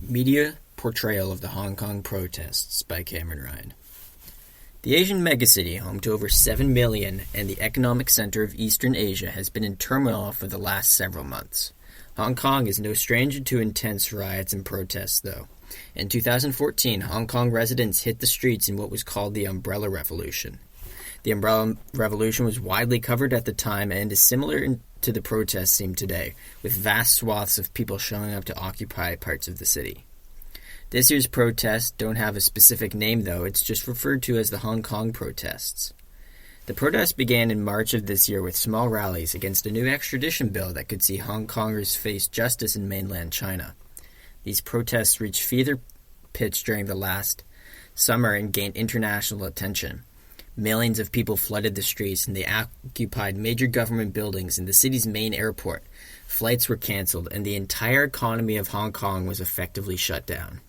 Media Portrayal of the Hong Kong Protests by Cameron Ryan. The Asian megacity, home to over 7 million and the economic center of Eastern Asia, has been in turmoil for the last several months. Hong Kong is no stranger to intense riots and protests, though. In 2014, Hong Kong residents hit the streets in what was called the Umbrella Revolution. The Umbrella Revolution was widely covered at the time and is similar to the protests seen today, with vast swaths of people showing up to occupy parts of the city. This year's protests don't have a specific name, though. It's just referred to as the Hong Kong protests. The protests began in March of this year with small rallies against a new extradition bill that could see Hong Kongers face justice in mainland China. These protests reached fever pitch during the last summer and gained international attention. Millions of people flooded the streets, and they occupied major government buildings in the city's main airport. Flights were cancelled, and the entire economy of Hong Kong was effectively shut down.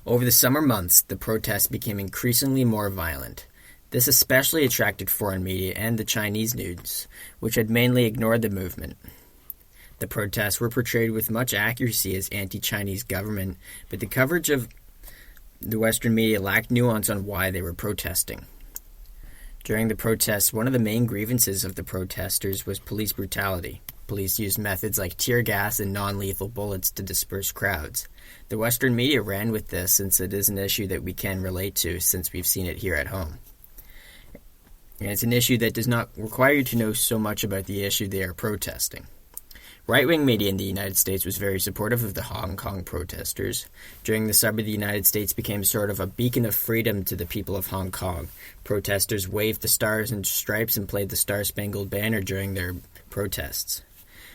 Over the summer months, the protests became increasingly more violent. This especially attracted foreign media and the Chinese news, which had mainly ignored the movement. The protests were portrayed with much accuracy as anti-Chinese government, but the coverage of the Western media lacked nuance on why they were protesting. During the protests, one of the main grievances of the protesters was police brutality. Police used methods like tear gas and non-lethal bullets to disperse crowds. The Western media ran with this since it is an issue that we can relate to since we've seen it here at home. And it's an issue that does not require you to know so much about the issue they are protesting. Right-wing media in the United States was very supportive of the Hong Kong protesters. During the summer, the United States became sort of a beacon of freedom to the people of Hong Kong. Protesters waved the stars and stripes and played the Star-Spangled Banner during their protests.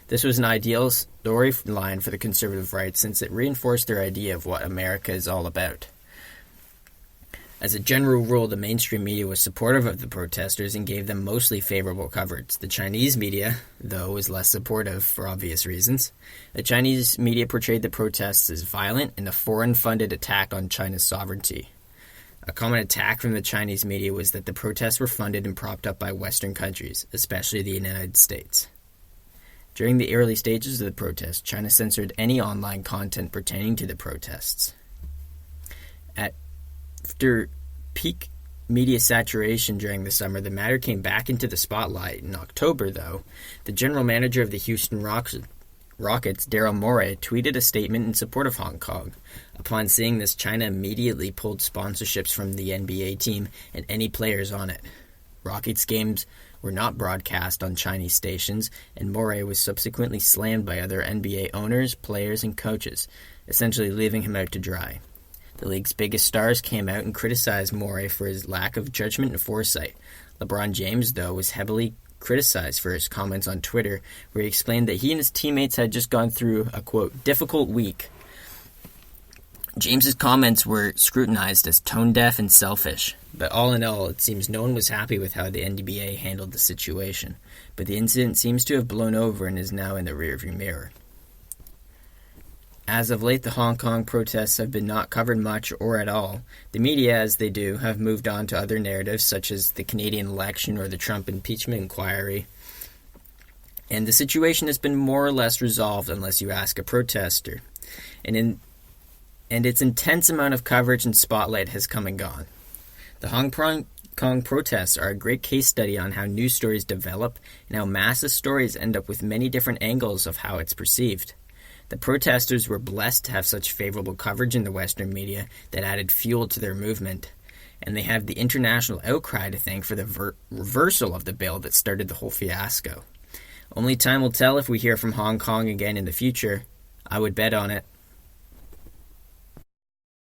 This was an ideal storyline for the conservative right since it reinforced their idea of what America is all about. As a general rule, the mainstream media was supportive of the protesters and gave them mostly favorable coverage. The Chinese media, though, was less supportive for obvious reasons. The Chinese media portrayed the protests as violent and a foreign-funded attack on China's sovereignty. A common attack from the Chinese media was that the protests were funded and propped up by Western countries, especially the United States. During the early stages of the protests, China censored any online content pertaining to the protests. After peak media saturation during the summer, the matter came back into the spotlight. In October, though, the general manager of the Houston Rockets, Daryl Morey, tweeted a statement in support of Hong Kong. Upon seeing this, China immediately pulled sponsorships from the NBA team and any players on it. Rockets games were not broadcast on Chinese stations, and Morey was subsequently slammed by other NBA owners, players, and coaches, essentially leaving him out to dry. The league's biggest stars came out and criticized Morey for his lack of judgment and foresight. LeBron James, though, was heavily criticized for his comments on Twitter, where he explained that he and his teammates had just gone through a, quote, difficult week. James's comments were scrutinized as tone-deaf and selfish, but all in all, it seems no one was happy with how the NBA handled the situation. But the incident seems to have blown over and is now in the rearview mirror. As of late, the Hong Kong protests have been not covered much or at all. The media, as they do, have moved on to other narratives such as the Canadian election or the Trump impeachment inquiry. And the situation has been more or less resolved unless you ask a protester. And its intense amount of coverage and spotlight has come and gone. The Hong Kong protests are a great case study on how news stories develop and how massive stories end up with many different angles of how it's perceived. The protesters were blessed to have such favorable coverage in the Western media that added fuel to their movement, and they have the international outcry to thank for the reversal of the bill that started the whole fiasco. Only time will tell if we hear from Hong Kong again in the future. I would bet on it.